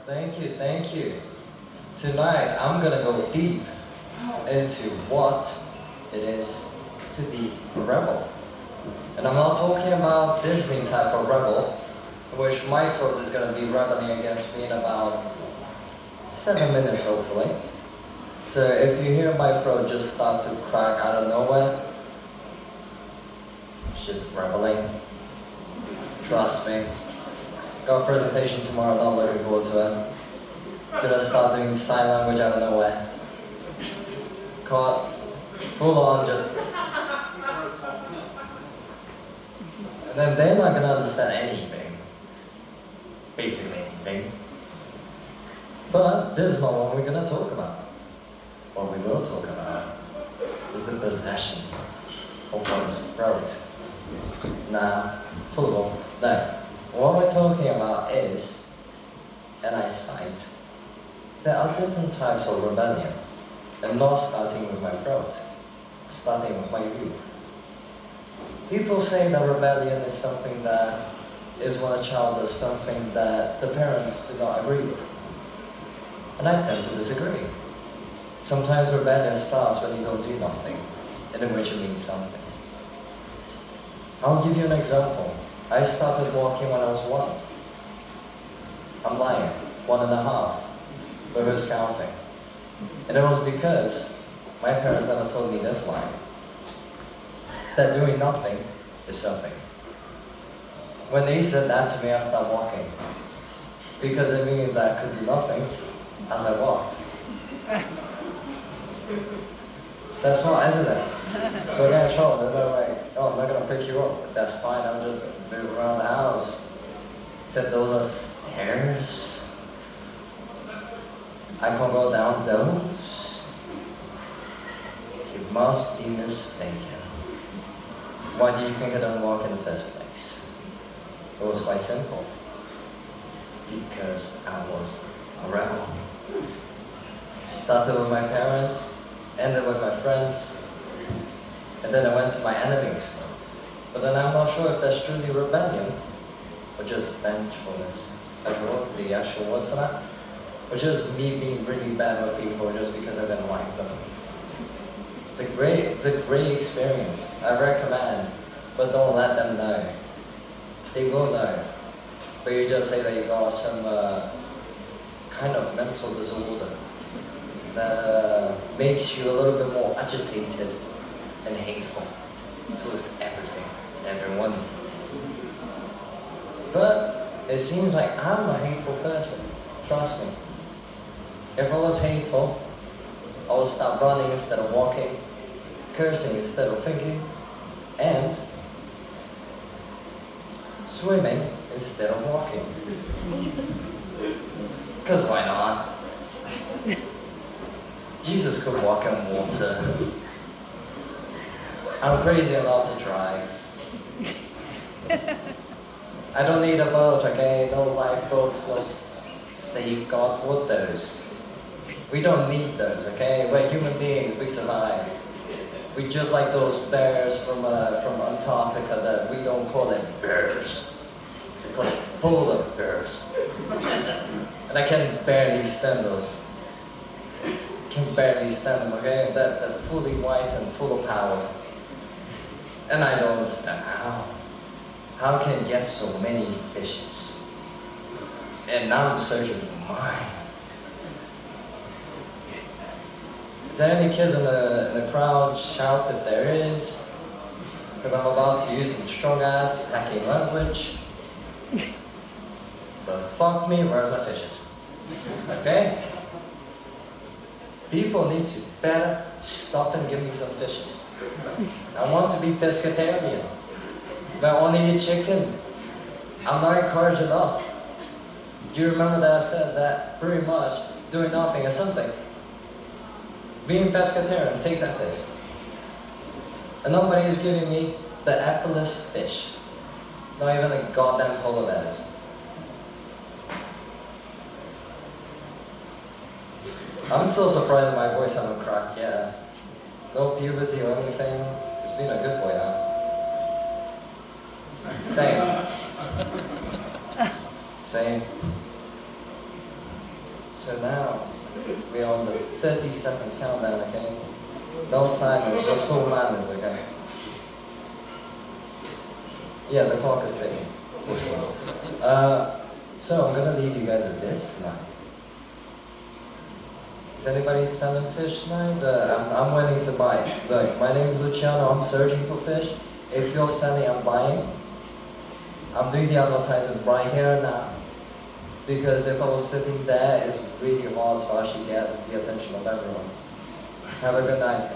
Thank you, thank you. Tonight I'm gonna go deep into what it is to be a rebel. And I'm not talking about Disney type of rebel, which my throat is gonna be rebelling against me in about 7 minutes hopefully. So if you hear my throat just start to crack out of nowhere, it's just rebelling. Trust me. Got a presentation tomorrow, not looking forward to it. Gonna start doing sign language out of nowhere. Caught, full on, just. And then they're not gonna understand anything. Basically anything. But this is not what we're gonna talk about. What we will talk about is the possession of one's throat. Nah, full on. No. What we're talking about is, and I cite, there are different types of rebellion, and not starting with my throat, starting with my youth. People say that rebellion is something that is when a child does something that the parents do not agree with. And I tend to disagree. Sometimes rebellion starts when you don't do nothing, and in which it means something. I'll give you an example. I started walking when I was 1. I'm lying, 1.5. But who's counting? And it was because my parents never told me this line, that doing nothing is something. When they said that to me, I stopped walking. Because it means that I could do nothing as I walked. That's not, isn't it? So again, sure, they're like, oh, I'm not gonna pick you up. That's fine, I'll just move around the house. Said those are stairs. I can go down those. You must be mistaken. Why do you think I don't walk in the first place? It was quite simple. Because I was a rebel. Started with my parents, ended with my friends, and then I went to my enemies. But then I'm not sure if that's truly rebellion, or just vengefulness. I wrote the actual word for that. Or just me being really bad with people just because I didn't like them. It's a great experience. I recommend, but don't let them know. They will know. But you just say that you got some kind of mental disorder that makes you a little bit more agitated and hateful towards everything and everyone. But it seems like I'm a hateful person. Trust me. If I was hateful, I would start running instead of walking, cursing instead of thinking, and swimming instead of walking. Because why not? Jesus could walk on water. I'm crazy enough to drive. I don't need a boat, okay? No lifeboats, no safeguards. What those? We don't need those, okay? We're human beings, we survive. We just like those bears from Antarctica that we don't call it bears. We call it polar bears. And I can barely stand those. Can barely stand them, okay? They're fully white and full of power. And I don't understand how. How can you get so many fishes? And now I'm searching for mine. Is there any kids in the crowd? Shout if there is. Because I'm about to use some strong ass hacking language. But fuck me, where's my fishes? Okay? People need to better stop and give me some fishes. I want to be pescatarian. If I only eat chicken, I'm not encouraged enough. Do you remember that I said that pretty much doing nothing is something? Being pescatarian takes effort. And nobody is giving me the effortless fish. Not even a goddamn polar bears. I'm still surprised that my voice hasn't cracked yet. No puberty or anything. It's been a good boy now. Same. Same. So now we're on the 30-second countdown, okay? No silence, just full manners, okay? Yeah, the clock is ticking, for sure. So I'm gonna leave you guys with this tonight. Is anybody selling fish tonight? I'm willing to buy. Look, my name is Luciano, I'm searching for fish. If you're selling, I'm buying. I'm doing the advertising right here and now. Because if I was sitting there, it's really hard to actually get the attention of everyone. Have a good night.